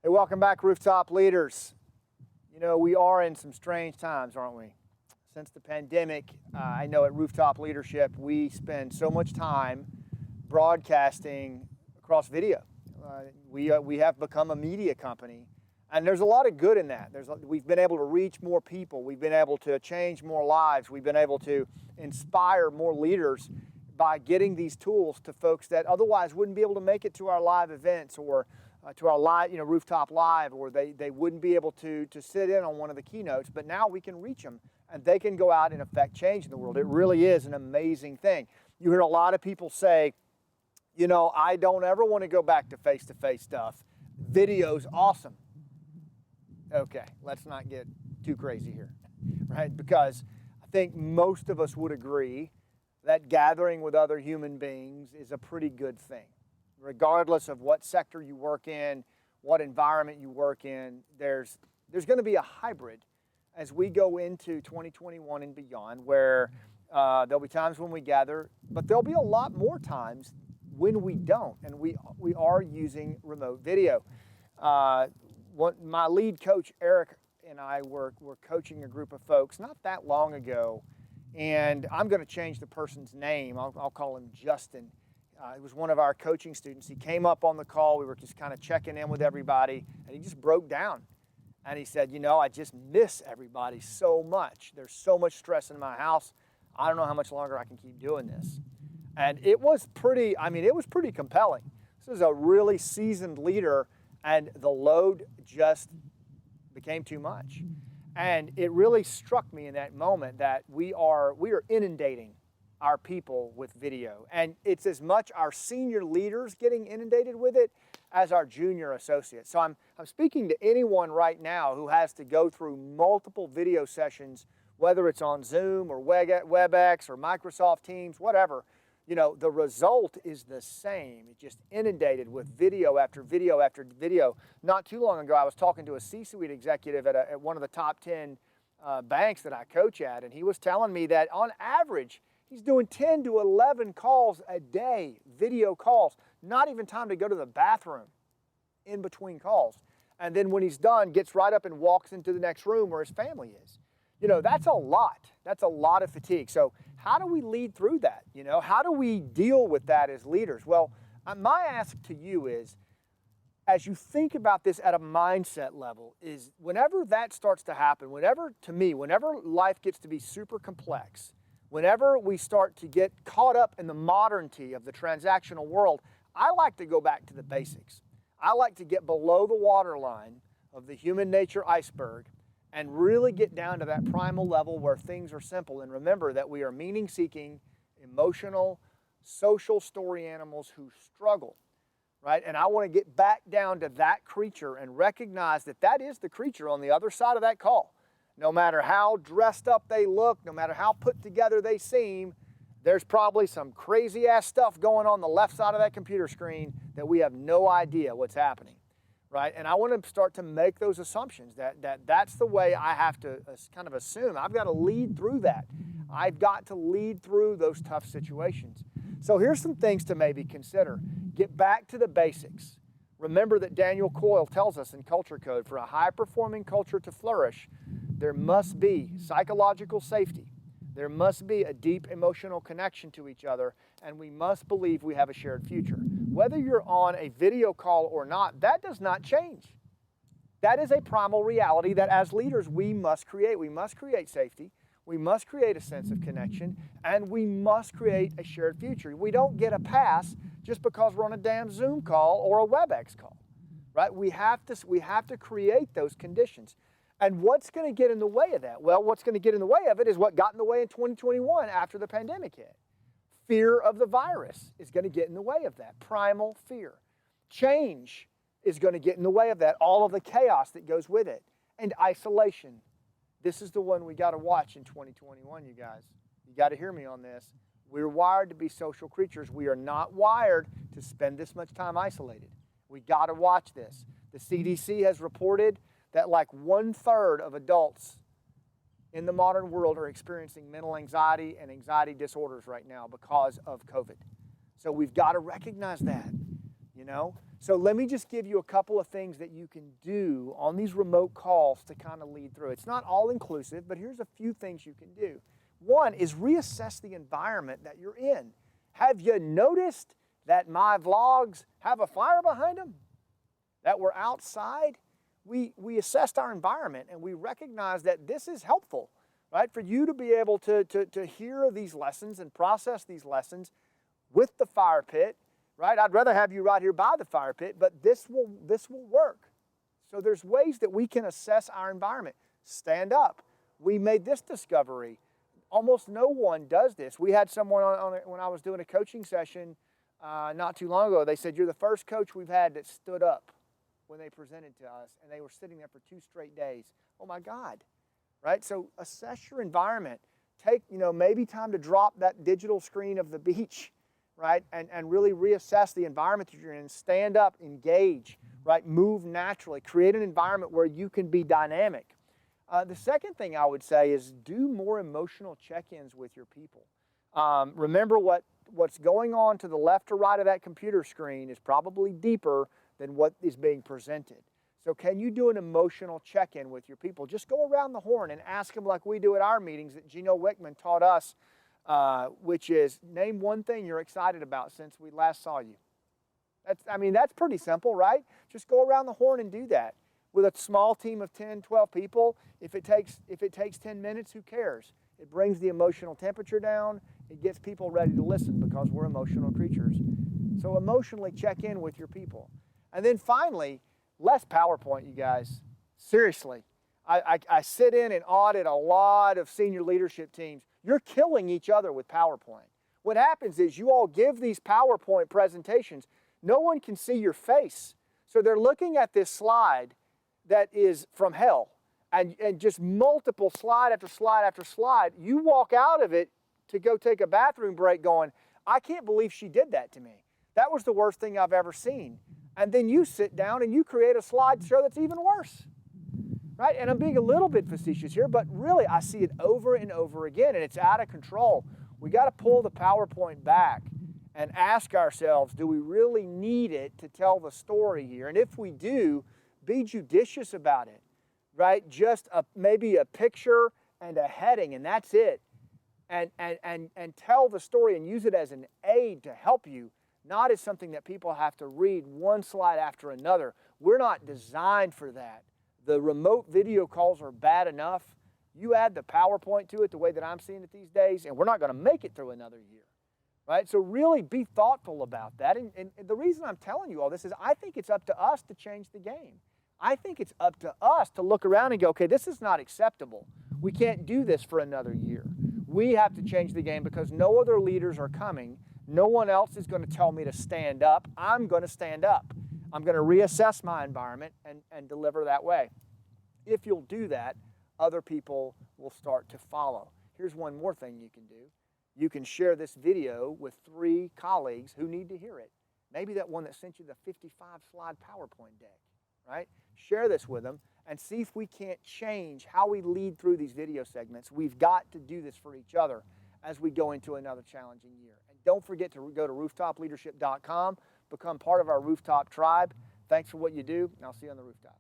Hey, welcome back, Rooftop leaders. You know, we are in some strange times, aren't we? Since the pandemic, I know at Rooftop Leadership, we spend so much time broadcasting across video. We have become a media company, and there's a lot of good in that. We've been able to reach more people. We've been able to change more lives. We've been able to inspire more leaders by getting these tools to folks that otherwise wouldn't be able to make it to our live events or to our live, Rooftop Live, or they wouldn't be able to sit in on one of the keynotes. But now we can reach them, and they can go out and affect change in the world. It really is an amazing thing. You hear a lot of people say, you know, I don't ever want to go back to face-to-face stuff. Video's awesome. Okay, let's not get too crazy here, right? Because I think most of us would agree that gathering with other human beings is a pretty good thing. Regardless of what sector you work in, what environment you work in, there's going to be a hybrid as we go into 2021 and beyond, where there'll be times when we gather, but there'll be a lot more times when we don't, and we are using remote video. My lead coach, Eric, and I were coaching a group of folks not that long ago, and I'm going to change the person's name. I'll call him Justin. He was one of our coaching students. He came up on the call. We were just kind of checking in with everybody, and he just broke down. And he said, you know, I just miss everybody so much. There's so much stress in my house. I don't know how much longer I can keep doing this. And it was pretty compelling. This is a really seasoned leader, and the load just became too much. And it really struck me in that moment that we are inundating our people with video. And it's as much our senior leaders getting inundated with it as our junior associates. So I'm speaking to anyone right now who has to go through multiple video sessions, whether it's on Zoom or WebEx or Microsoft Teams, whatever. You know, the result is the same. It's just inundated with video after video after video. Not too long ago, I was talking to a C-suite executive at one of the top 10 banks that I coach at, and he was telling me that on average, he's doing 10 to 11 calls a day, video calls, not even time to go to the bathroom in between calls. And then when he's done, gets right up and walks into the next room where his family is. You know, that's a lot. That's a lot of fatigue. So how do we lead through that? You know, how do we deal with that as leaders? Well, my ask to you is, as you think about this at a mindset level, is whenever that starts to happen, whenever life gets to be super complex, whenever we start to get caught up in the modernity of the transactional world, I like to go back to the basics. I like to get below the waterline of the human nature iceberg and really get down to that primal level where things are simple. And remember that we are meaning-seeking, emotional, social story animals who struggle, right? And I want to get back down to that creature and recognize that that is the creature on the other side of that call. No matter how dressed up they look, no matter how put together they seem, there's probably some crazy-ass stuff going on the left side of that computer screen that we have no idea what's happening, right? And I want to start to make those assumptions that's the way I have to kind of assume. I've got to lead through that. I've got to lead through those tough situations. So here's some things to maybe consider. Get back to the basics. Remember that Daniel Coyle tells us in Culture Code, for a high-performing culture to flourish, there must be psychological safety. There must be a deep emotional connection to each other, and we must believe we have a shared future. Whether you're on a video call or not, that does not change. That is a primal reality that as leaders we must create. We must create safety, we must create a sense of connection, and we must create a shared future. We don't get a pass just because we're on a damn Zoom call or a WebEx call, right? We have to create those conditions. And what's going to get in the way of that? Well, what's going to get in the way of it is what got in the way in 2021 after the pandemic hit. Fear of the virus is going to get in the way of that, primal fear. Change is going to get in the way of that, all of the chaos that goes with it. And isolation. This is the one we got to watch in 2021, you guys. You got to hear me on this. We're wired to be social creatures. We are not wired to spend this much time isolated. We got to watch this. The CDC has reported that like 1/3 of adults in the modern world are experiencing mental anxiety and anxiety disorders right now because of COVID. So we've got to recognize that. you know? So let me just give you a couple of things that you can do on these remote calls to kind of lead through. It's not all inclusive, but here's a few things you can do. One is reassess the environment that you're in. Have you noticed that my vlogs have a fire behind them? That we're outside? We assessed our environment and we recognize that this is helpful, right? For you to be able to hear these lessons and process these lessons with the fire pit, right? I'd rather have you right here by the fire pit, but this will work. So there's ways that we can assess our environment. Stand up. We made this discovery. Almost no one does this. We had someone when I was doing a coaching session not too long ago. They said, you're the first coach we've had that stood up when they presented to us, and they were sitting there for 2 straight days. Oh my God, right? So assess your environment. Take, maybe time to drop that digital screen of the beach, right? And really reassess the environment that you're in. Stand up, engage, right? Move naturally. Create an environment where you can be dynamic. The second thing I would say is do more emotional check-ins with your people. Remember what's going on to the left or right of that computer screen is probably deeper than what is being presented. So can you do an emotional check-in with your people? Just go around the horn and ask them like we do at our meetings that Gino Wickman taught us, which is name one thing you're excited about since we last saw you. That's pretty simple, right? Just go around the horn and do that. With a small team of 10, 12 people, if it takes 10 minutes, who cares? It brings the emotional temperature down. It gets people ready to listen because we're emotional creatures. So emotionally check in with your people. And then finally, less PowerPoint, you guys. Seriously. I sit in and audit a lot of senior leadership teams. You're killing each other with PowerPoint. What happens is you all give these PowerPoint presentations. No one can see your face. So they're looking at this slide that is from hell and just multiple slide after slide after slide. You walk out of it to go take a bathroom break going, I can't believe she did that to me. That was the worst thing I've ever seen. And then you sit down and you create a slideshow that's even worse, right? And I'm being a little bit facetious here, but really I see it over and over again, and it's out of control. We got to pull the PowerPoint back and ask ourselves, do we really need it to tell the story here? And if we do, be judicious about it, right? Just maybe a picture and a heading, and that's it. And tell the story and use it as an aid to help you, not as something that people have to read one slide after another. We're not designed for that. The remote video calls are bad enough. You add the PowerPoint to it the way that I'm seeing it these days, and we're not going to make it through another year, right? So really be thoughtful about that. And the reason I'm telling you all this is I think it's up to us to change the game. I think it's up to us to look around and go, okay, this is not acceptable. We can't do this for another year. We have to change the game because no other leaders are coming. No one else is going to tell me to stand up. I'm going to stand up. I'm going to reassess my environment and deliver that way. If you'll do that, other people will start to follow. Here's one more thing you can do. You can share this video with 3 colleagues who need to hear it. Maybe that one that sent you the 55-slide PowerPoint deck, right? Share this with them and see if we can't change how we lead through these video segments. We've got to do this for each other as we go into another challenging year. And don't forget to go to rooftopleadership.com, become part of our Rooftop tribe. Thanks for what you do, and I'll see you on the rooftop.